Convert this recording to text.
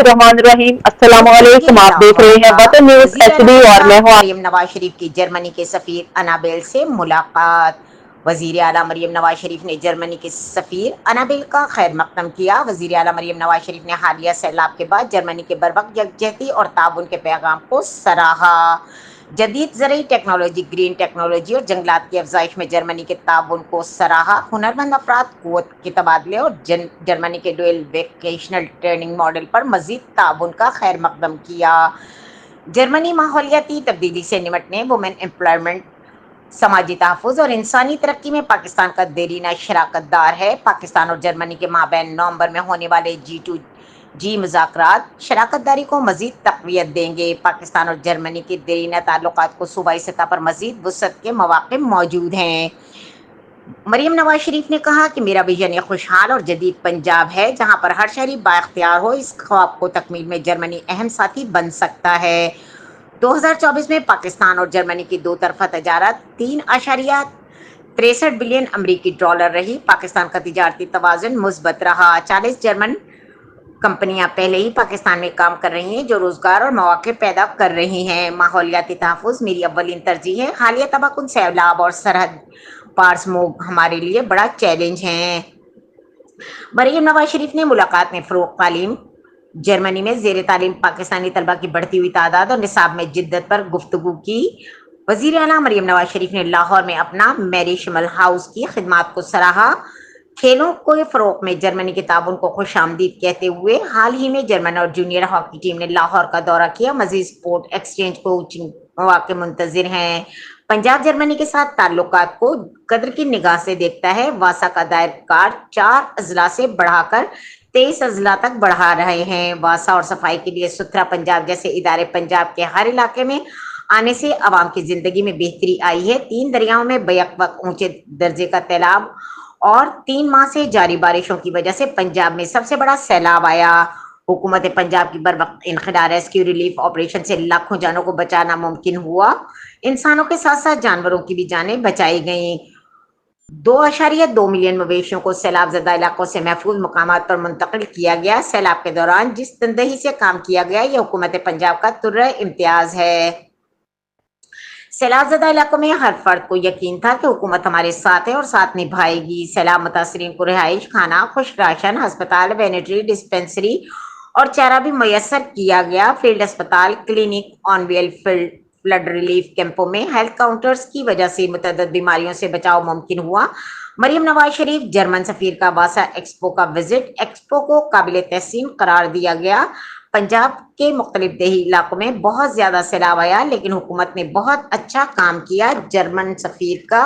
रहमानिर्रहीम। अस्सलाम मुफ्तगी वालेकुम। आप देख लाहौर रहे हैं का वतन न्यूज वज़ीर आला एचडी और मैं ममताज हूँ। मरियम नवाज शरीफ की जर्मनी के सफ़ीर अनाबेल से मुलाकात। वज़ीर आला मरियम नवाज शरीफ ने जर्मनी के सफ़ीर अनाबेल का खैर मकदम किया। वज़ीर आला मरियम नवाज शरीफ ने हालिया सैलाब के बाद जर्मनी के बरवक्त यकजहती और ताउन के पैगाम को सराहा। जदीद ज़रई टेक्नोलॉजी, ग्रीन टेक्नोलॉजी और जंगलात की अफजाइश में जर्मनी के ताउन को सराहा। हुनरमंद अफराद कुव्वत के तबादले और जर्मनी के डुअल वोकेशनल ट्रेनिंग मॉडल पर मजीद ताउन का खैर मकदम किया। जर्मनी माहौलियाती तब्दीली से निमटने, वुमेन एम्प्लॉयमेंट, समाजी तहफ़्फ़ुज़ और इंसानी तरक्की में पाकिस्तान का देरीना शराकत दार है। पाकिस्तान और जर्मनी के माबैन नवंबर में होने वाले G2G मुज़ाकरात शराकत दारी को मज़ीद तक़वियत देंगे। पाकिस्तान और जर्मनी के देरीना ताल्लुकात को सूबाई सतह पर मज़ीद वुसअत के मौक़े मौजूद हैं। मरियम नवाज शरीफ ने कहा कि मेरा विजन एक खुशहाल और जदीद पंजाब है, जहां पर हर शहरी बाइख्तियार हो। इस ख्वाब को तकमील में जर्मनी अहम साथी बन सकता है। 2024 में पाकिस्तान और जर्मनी की दो तरफा तजारत 3.63 बिलियन अमरीकी डॉलर रही। पाकिस्तान का तिजारती तवाज़ुन मुस्बत रहा। 40 जर्मन कंपनियां पहले ही पाकिस्तान में काम कर रही हैं, जो रोजगार और मौके पैदा कर रही हैं। माहौलियाती तहफ़्फ़ुज़ मेरी अव्वलीन तरजीह है। हालिया तबाहकुन, सैलाब और सरहद पार स्मोग हमारे लिए बड़ा चैलेंज है। मरियम नवाज शरीफ ने मुलाकात में फ़रोग़ तालीम, जर्मनी में ज़ेर तालीम पाकिस्तानी तलबा की बढ़ती हुई तादाद और निसाब में जिद्दत पर गुफ्तगू की। वज़ीर आला मरियम नवाज शरीफ ने लाहौर में अपना मैरी शिमल हाउस की खिदमात को सराहा। खेलों को फ़रोग़ में जर्मनी के ताउन को खुशामदीद कहते हुए हाल ही में जर्मन और जूनियर हॉकी टीम ने लाहौर का दौरा किया। मज़ीद स्पोर्ट एक्सचेंज कोचिंग मौक़े मुंतज़िर हैं। पंजाब जर्मनी के साथ ताल्लुकात को कद्र की निगाह से देखता है। वासा का दायरा 4 अजला से बढ़ाकर 23 अजला तक बढ़ा रहे हैं। वासा और सफाई के लिए सुथरा पंजाब जैसे इदारे पंजाब के हर इलाके में आने से आवाम की जिंदगी में बेहतरी आई है। 3 दरियाओं में बैक वक्त ऊंचे दर्जे का सैलाब और 3 माह से जारी बारिशों की वजह से पंजाब में सबसे बड़ा सैलाब आया। हुकूमत पंजाब की बरवक्त इनखिला रेस्क्यू रिलीफ ऑपरेशन से लाखों जानों को बचाना मुमकिन हुआ। इंसानों के साथ साथ जानवरों की भी जानें बचाई गईं। 2.2 मिलियन मवेशियों को सैलाब ज़दा इलाकों से महफूज मकामात पर मुंतकिल किया गया। सैलाब के दौरान जिस तनदही से काम किया गया, यह हुकूमत पंजाब का तुर्र इम्तियाज है। सैलाब ज़दा इलाकों में हर फर्द को यकीन था कि हुकूमत हमारे साथ है और साथ निभाएगी। सैलाब मुतासरीन को रिहाइश, खाना, खुश्क राशन, अस्पताल, वेटरनरी डिस्पेंसरी और चारा भी मुयस्सर किया गया। फील्ड अस्पताल, clinic, on wheel flood relief कैंपों में हेल्थ काउंटर्स की वजह से मुतअद्दिद बीमारियों से बचाव मुमकिन हुआ। मरियम नवाज शरीफ जर्मन सफीर का वासा एक्सपो का विजिट, एक्सपो को काबिल तहसीन करार दिया गया। पंजाब के मुख्तलिफ देही इलाकों में बहुत ज्यादा सैलाब आया, लेकिन हुकूमत ने बहुत अच्छा काम किया। जर्मन सफीर का